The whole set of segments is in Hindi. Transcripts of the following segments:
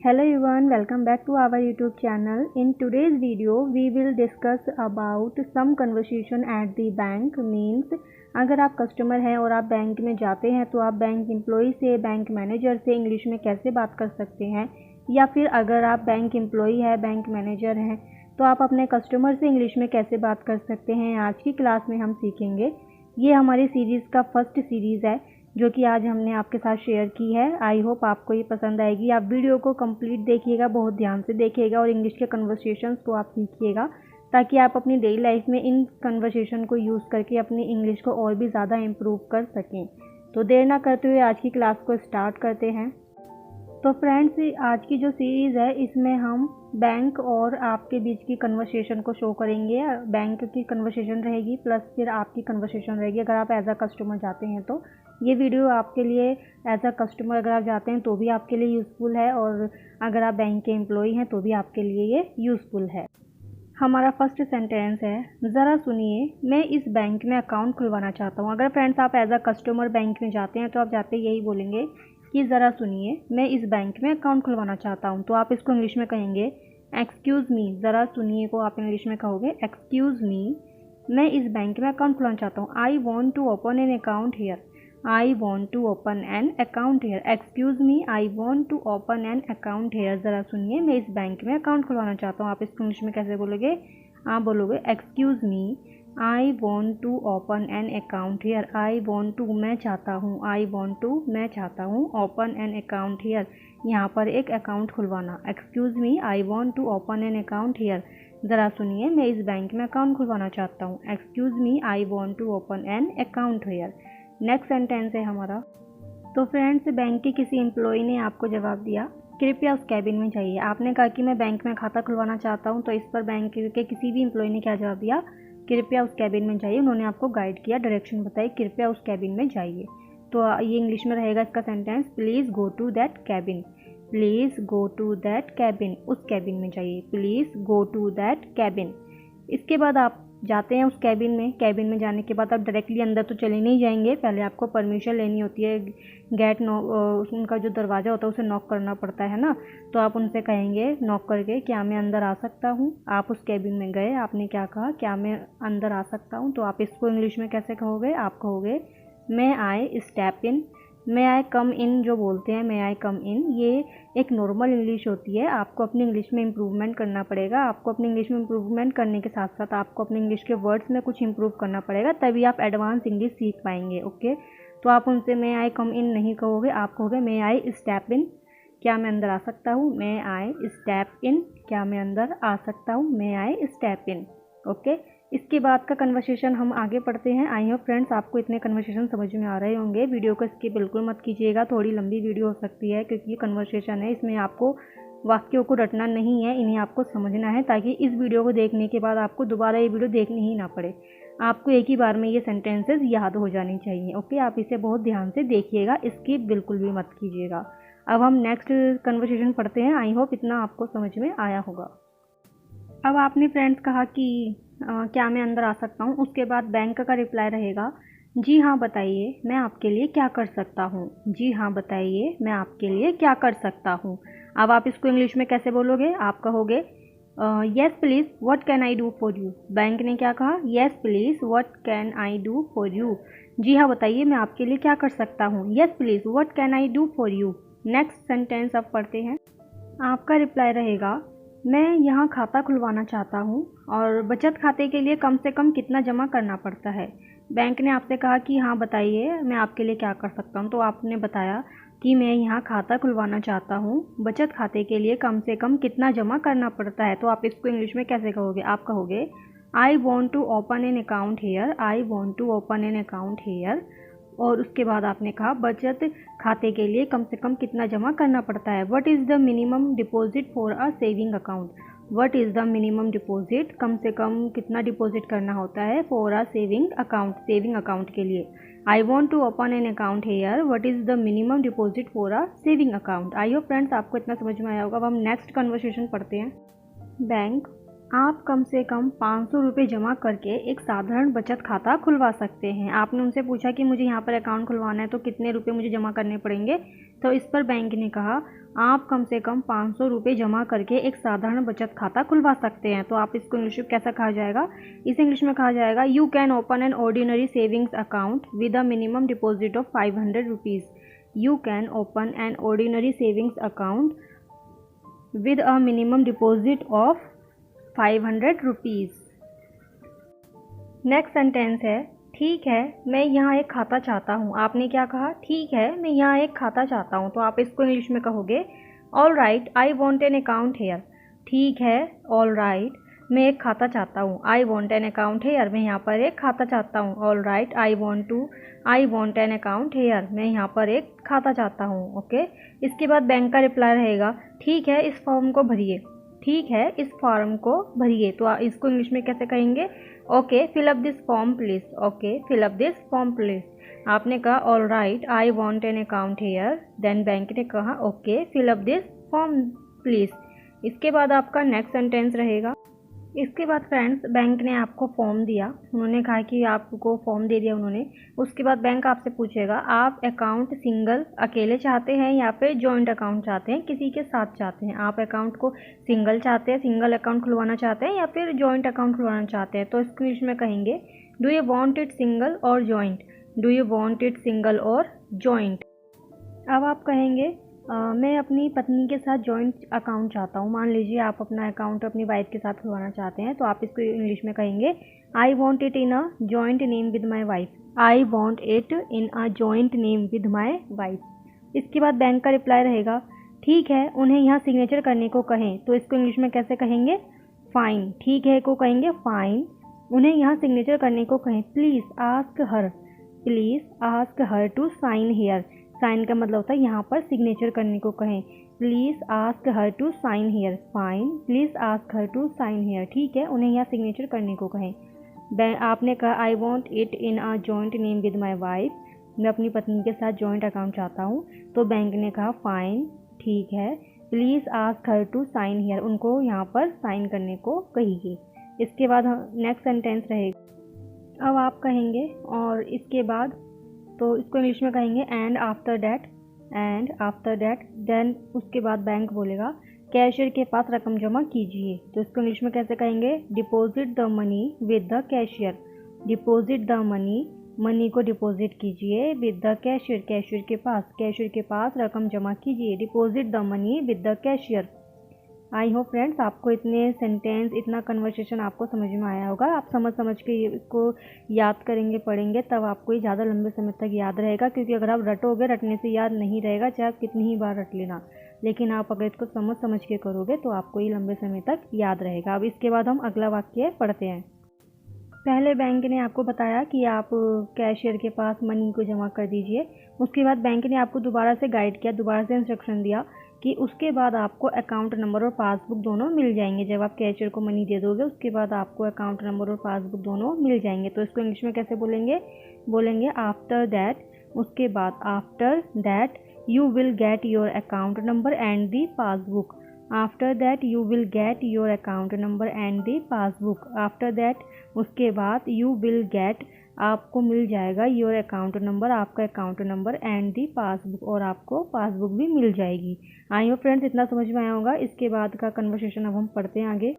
Hello everyone, welcome back to our YouTube channel. In today's video, we will discuss about some conversation at the bank. Means अगर आप कस्टमर हैं और आप बैंक में जाते हैं तो आप बैंक एम्प्लॉय से, बैंक मैनेजर से इंग्लिश में कैसे बात कर सकते हैं, या फिर अगर आप बैंक एम्प्लॉय है, बैंक मैनेजर हैं तो आप अपने कस्टमर से इंग्लिश में कैसे बात कर सकते हैं। आज की क्लास में हम सीखेंगे। ये हमारी सीरीज़ का फर्स्ट सीरीज़ है जो कि आज हमने आपके साथ शेयर की है। आई होप आपको ये पसंद आएगी। आप वीडियो को कंप्लीट देखिएगा, बहुत ध्यान से देखिएगा और इंग्लिश के कन्वर्सेशंस को आप सीखिएगा ताकि आप अपनी डेली लाइफ में इन कन्वर्सेशन को यूज़ करके अपनी इंग्लिश को और भी ज़्यादा इम्प्रूव कर सकें। तो देर ना करते हुए आज की क्लास को स्टार्ट करते हैं। तो फ्रेंड्स, आज की जो सीरीज़ है इसमें हम बैंक और आपके बीच की कन्वर्सेशन को शो करेंगे। बैंक की कन्वर्सेशन रहेगी प्लस फिर आपकी कन्वर्सेशन रहेगी अगर आप एज अ कस्टमर जाते हैं तो। ये वीडियो आपके लिए एज अ कस्टमर अगर आप जाते हैं तो भी आपके लिए यूज़फुल है और अगर आप बैंक के एम्प्लॉई हैं तो भी आपके लिए ये यूज़फुल है। हमारा फर्स्ट सेंटेंस है, ज़रा सुनिए, मैं इस बैंक में अकाउंट खुलवाना चाहता हूँ। अगर फ्रेंड्स आप एज अ कस्टमर बैंक में जाते हैं तो आप जाते यही बोलेंगे कि ज़रा सुनिए, मैं इस बैंक में अकाउंट खुलवाना चाहता हूँ। तो आप इसको इंग्लिश में कहेंगे एक्सक्यूज़ मी। ज़रा सुनिए को आप इंग्लिश में कहोगे एक्सक्यूज़ मी, मैं इस बैंक में अकाउंट खुलवाना चाहता हूँ। I want to open an account here. I want to open an account here. Excuse me, I want to open an account here. ज़रा सुनिए, मैं इस बैंक में अकाउंट खुलवाना चाहता हूँ। आप इसको इंग्लिश में कैसे बोलोगे? आप बोलोगे Excuse me, I want to open an account here. I want to मैं चाहता हूँ, I want to मैं चाहता हूँ, open an account here यहाँ पर एक अकाउंट खुलवाना। Excuse me, I want to open an account here. ज़रा सुनिए, मैं इस बैंक में अकाउंट खुलवाना चाहता हूँ। Excuse me, I want to open an account here. Next sentence है हमारा। तो फ्रेंड्स, बैंक के किसी एम्प्लॉय ने आपको जवाब दिया, कृपया उस कैबिन में जाइए। आपने कहा कि मैं बैंक में खाता खुलवाना चाहता हूं, तो इस पर बैंक के किसी भी एम्प्लॉय ने क्या जवाब दिया? कृपया उस कैबिन में जाइए। उन्होंने आपको गाइड किया, डायरेक्शन बताई, कृपया उस कैबिन में जाइए। तो ये इंग्लिश में रहेगा इसका sentence, please go to that cabin. Please go to that cabin, उस कैबिन में जाइए। Please go to that cabin. इसके बाद आप जाते हैं उस कैबिन में। कैबिन में जाने के बाद आप डायरेक्टली अंदर तो चले नहीं जाएंगे, पहले आपको परमिशन लेनी होती है। गेट नॉक, उनका जो दरवाज़ा होता है उसे नॉक करना पड़ता है ना। तो आप उनसे कहेंगे नॉक करके, क्या मैं अंदर आ सकता हूँ? आप उस कैबिन में गए, आपने क्या कहा? क्या मैं अंदर आ सकता हूँ? तो आप इसको इंग्लिश में कैसे कहोगे? आप कहोगे मे आई स्टेप इन। मे आई कम इन जो बोलते हैं, मे आई कम इन, ये एक नॉर्मल इंग्लिश होती है। आपको अपनी इंग्लिश में इम्प्रूवमेंट करना पड़ेगा। आपको अपनी इंग्लिश में इम्प्रूवमेंट करने के साथ साथ आपको अपनी इंग्लिश के वर्ड्स में कुछ इम्प्रूव करना पड़ेगा, तभी आप एडवांस इंग्लिश सीख पाएंगे। ओके, तो आप उनसे मे आई कम इन नहीं कहोगे, आप कहोगे मे आई स्टेप इन, क्या मैं अंदर आ सकता हूँ? मे आई स्टेप इन, क्या मैं अंदर आ सकता हूँ? मे आई स्टेप इन। ओके, इसके बाद का कन्वर्सेशन हम आगे पढ़ते हैं। आई होप फ्रेंड्स आपको इतने कन्वर्सेशन समझ में आ रहे होंगे। वीडियो को स्किप बिल्कुल मत कीजिएगा, थोड़ी लंबी वीडियो हो सकती है क्योंकि ये कन्वर्सेशन है, इसमें आपको वाक्यों को रटना नहीं है, इन्हें आपको समझना है ताकि इस वीडियो को देखने के बाद आपको दोबारा ये वीडियो देखनी ही ना पड़े। आपको एक ही बार में ये सेंटेंसेस याद हो जानी चाहिए। ओके, आप इसे बहुत ध्यान से देखिएगा, स्किप बिल्कुल भी मत कीजिएगा। अब हम नेक्स्ट कन्वर्सेशन पढ़ते हैं। आई होप इतना आपको समझ में आया होगा। अब आपने फ्रेंड्स कहा कि क्या मैं अंदर आ सकता हूँ। उसके बाद बैंक का रिप्लाई रहेगा, जी हाँ बताइए, मैं आपके लिए क्या कर सकता हूँ। जी हाँ बताइए, मैं आपके लिए क्या कर सकता हूँ। अब आप इसको इंग्लिश में कैसे बोलोगे? आप कहोगे yes please what can I do for you. Bank ने क्या कहा? Yes please what can I do for you. जी हाँ बताइए, मैं आपके लिए क्या कर सकता हूँ। Yes please what can I do for you. Next sentence अब पढ़ते हैं। आपका रिप्लाई रहेगा, मैं यहाँ खाता खुलवाना चाहता हूँ और बचत खाते के लिए कम से कम कितना जमा करना पड़ता है। बैंक ने आपसे कहा कि हाँ बताइए, मैं आपके लिए क्या कर सकता हूँ। तो आपने बताया कि मैं यहाँ खाता खुलवाना चाहता हूँ, बचत खाते के लिए कम से कम कितना जमा करना पड़ता है। तो आप इसको इंग्लिश में कैसे कहोगे? आप कहोगे I want to open an account here. I want to open an account here. और उसके बाद आपने कहा बचत खाते के लिए कम से कम कितना जमा करना पड़ता है। What is the minimum deposit for a saving account. What is the minimum deposit, कम से कम कितना डिपॉजिट करना होता है for a saving account, saving account के लिए। I want to open an account here, what is the minimum deposit for a saving account. I hope friends आपको इतना समझ में आया होगा। अब हम नेक्स्ट कन्वर्सेशन पढ़ते हैं। बैंक, आप कम से कम 500 रुपये जमा करके एक साधारण बचत खाता खुलवा सकते हैं। आपने उनसे पूछा कि मुझे यहाँ पर अकाउंट खुलवाना है तो कितने रुपए मुझे जमा करने पड़ेंगे। तो इस पर बैंक ने कहा आप कम से कम 500 रुपये जमा करके एक साधारण बचत खाता खुलवा सकते हैं। तो आप इसको इंग्लिश में कैसा कहा जाएगा, इसे इंग्लिश में कहा जाएगा you can open an ordinary savings account with a minimum deposit of 500 rupees. You can open an ordinary savings account with a minimum deposit of 500 rupees. Next sentence है, ठीक है मैं यहाँ एक खाता चाहता हूँ। आपने क्या कहा, ठीक है मैं यहाँ एक खाता चाहता हूँ। तो आप इसको इंग्लिश में कहोगे all right I want an account here. ठीक है, ऑल राइट मैं एक खाता चाहता हूँ। I want an account here, मैं यहाँ पर एक खाता चाहता हूँ। All right I want an account here, मैं यहाँ पर एक खाता चाहता हूँ। ओके, इसके बाद बैंक का रिप्लाई रहेगा, ठीक है इस फॉर्म को भरिए। ठीक है इस फॉर्म को भरिए। तो इसको इंग्लिश में कैसे कहेंगे, okay fill up this form please. Okay fill up this form please. आपने कहा all right I want an account here, then bank ने कहा okay fill up this form please. इसके बाद आपका नेक्स्ट सेंटेंस रहेगा। इसके बाद फ्रेंड्स बैंक ने आपको फॉर्म दिया, उन्होंने कहा कि आपको फॉर्म दे दिया उन्होंने। उसके बाद बैंक आपसे पूछेगा आप अकाउंट सिंगल अकेले चाहते हैं या फिर जॉइंट अकाउंट चाहते हैं, किसी के साथ चाहते हैं। आप अकाउंट को सिंगल चाहते हैं, सिंगल अकाउंट खुलवाना चाहते हैं या फिर जॉइंट अकाउंट खुलवाना चाहते हैं। तो इसको इंग्लिश में कहेंगे do you want it single और joint. Do you want it single और जॉइंट। अब आप कहेंगे मैं अपनी पत्नी के साथ जॉइंट अकाउंट चाहता हूँ। मान लीजिए आप अपना अकाउंट अपनी वाइफ के साथ खुलवाना चाहते हैं, तो आप इसको इंग्लिश में कहेंगे I want it in a joint name with my wife. I want it in a joint name with my wife. इसके बाद बैंक का रिप्लाई रहेगा, ठीक है उन्हें यहाँ सिग्नेचर करने को कहें। तो इसको इंग्लिश में कैसे कहेंगे, फाइन। ठीक है को कहेंगे फाइन, उन्हें यहाँ सिग्नेचर करने को कहें। Please ask her to sign here. Sign का मतलब होता है यहाँ पर सिग्नेचर करने को कहें। Please ask her to sign here. Fine, please ask her to sign here. ठीक है उन्हें यहाँ सिग्नेचर करने को कहें। आपने कहा I want it in a joint name with my wife, मैं अपनी पत्नी के साथ जॉइंट अकाउंट चाहता हूँ। तो बैंक ने कहा फाइन ठीक है, please ask her to sign here, उनको यहाँ पर साइन करने को कहिए। इसके बाद नेक्स्ट सेंटेंस रहेगा। अब आप कहेंगे और इसके बाद, तो इसको इंग्लिश में कहेंगे एंड आफ्टर दैट देन उसके बाद बैंक बोलेगा कैशियर के पास रकम जमा कीजिए। तो इसको इंग्लिश में कैसे कहेंगे, deposit the money with the cashier. Deposit the money को डिपॉजिट कीजिए विद द कैशियर, कैशियर के पास रकम जमा कीजिए। Deposit the money with the cashier. I hope friends आपको इतने सेंटेंस, इतना कन्वर्सेशन आपको समझ में आया होगा। आप समझ के इसको याद करेंगे, पढ़ेंगे, तब आपको ये ज़्यादा लंबे समय तक याद रहेगा। क्योंकि अगर आप रटोगे, रटने से याद नहीं रहेगा, चाहे आप कितनी ही बार रट लेना। लेकिन आप अगर इसको समझ के करोगे तो आपको ये लंबे समय तक याद रहेगा। अब इसके बाद हम अगला वाक्य पढ़ते हैं। पहले बैंक ने आपको बताया कि आप कैशियर के पास मनी को जमा कर दीजिए। उसके बाद बैंक ने आपको दोबारा से गाइड किया, दोबारा से इंस्ट्रक्शन दिया कि उसके बाद आपको अकाउंट नंबर और पासबुक दोनों मिल जाएंगे। जब आप कैशियर को मनी दे दोगे उसके बाद आपको अकाउंट नंबर और पासबुक दोनों मिल जाएंगे। तो इसको इंग्लिश में कैसे बोलेंगे आफ्टर दैट, उसके बाद after that you will get your account number and the passbook. After that you will get your account number and the passbook. After that उसके बाद यू विल गेट, आपको मिल जाएगा योर अकाउंट नंबर, आपका account number and the passbook, और आपको पासबुक भी मिल जाएगी। आई होप फ्रेंड्स इतना समझ में आया होगा। इसके बाद का कन्वर्सेशन अब हम पढ़ते हैं आगे।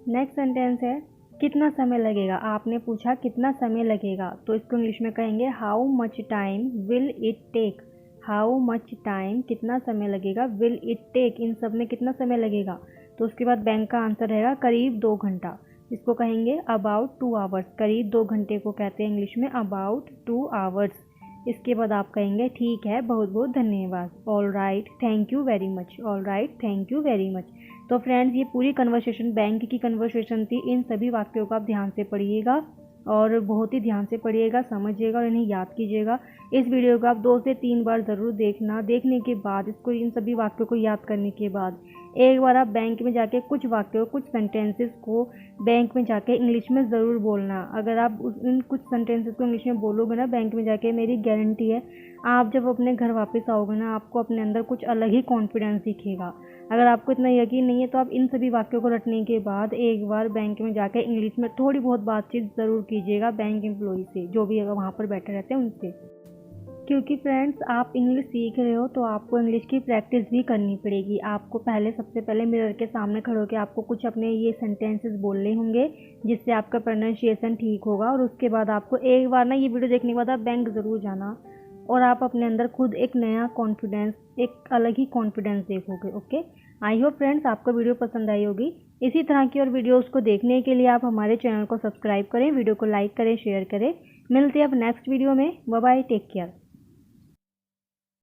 नेक्स्ट सेंटेंस है कितना समय लगेगा। आपने पूछा कितना समय लगेगा, तो इसको इंग्लिश में कहेंगे how much time will it take. How much time कितना समय लगेगा, विल इट टेक इन सब में कितना समय लगेगा। तो उसके बाद बैंक का आंसर रहेगा करीब 2 घंटा। इसको कहेंगे अबाउट 2 आवर्स। करीब 2 घंटे को कहते हैं इंग्लिश में अबाउट 2 आवर्स। इसके बाद आप कहेंगे ठीक है बहुत बहुत धन्यवाद। All right thank you very much. All right thank you very much. तो फ्रेंड्स ये पूरी कन्वर्सेशन बैंक की कन्वर्सेशन थी। इन सभी वाक्यों को आप ध्यान से पढ़िएगा और बहुत ही ध्यान से पढ़िएगा, समझिएगा और इन्हें याद कीजिएगा। इस वीडियो को आप 2 से 3 बार ज़रूर देखना। देखने के बाद इसको, इन सभी वाक्यों को याद करने के बाद एक बार आप बैंक में जाके कुछ वाक्यों, कुछ सेंटेंसेस को बैंक में जाके इंग्लिश में ज़रूर बोलना। अगर आप इन कुछ सेंटेंसेस को इंग्लिश में बोलोगे ना बैंक में जाके, मेरी गारंटी है आप जब अपने घर वापस आओगे ना, आपको अपने अंदर कुछ अलग ही कॉन्फिडेंस दिखेगा। अगर आपको इतना यकीन नहीं है तो आप इन सभी वाक्यों को रटने के बाद एक बार बैंक में जाकर इंग्लिश में थोड़ी बहुत बातचीत ज़रूर कीजिएगा बैंक एम्प्लॉय से, जो भी अगर वहाँ पर बैठे रहते हैं उनसे। क्योंकि फ्रेंड्स आप इंग्लिश सीख रहे हो तो आपको इंग्लिश की प्रैक्टिस भी करनी पड़ेगी। आपको सबसे पहले मिरर के सामने खड़े होकर आपको कुछ अपने ये सेंटेंसेस बोलने होंगे जिससे आपका प्रोनाउंसिएशन ठीक होगा। और उसके बाद आपको एक बार ना ये वीडियो देखने के बाद आप बैंक ज़रूर जाना और आप अपने अंदर खुद एक नया कॉन्फिडेंस, एक अलग ही कॉन्फिडेंस देखोगे। ओके, आई होप फ्रेंड्स आपको वीडियो पसंद आई होगी। इसी तरह की और वीडियोस को देखने के लिए आप हमारे चैनल को सब्सक्राइब करें, वीडियो को लाइक करें, शेयर करें। मिलते हैं अब नेक्स्ट वीडियो में। Bye bye, take care.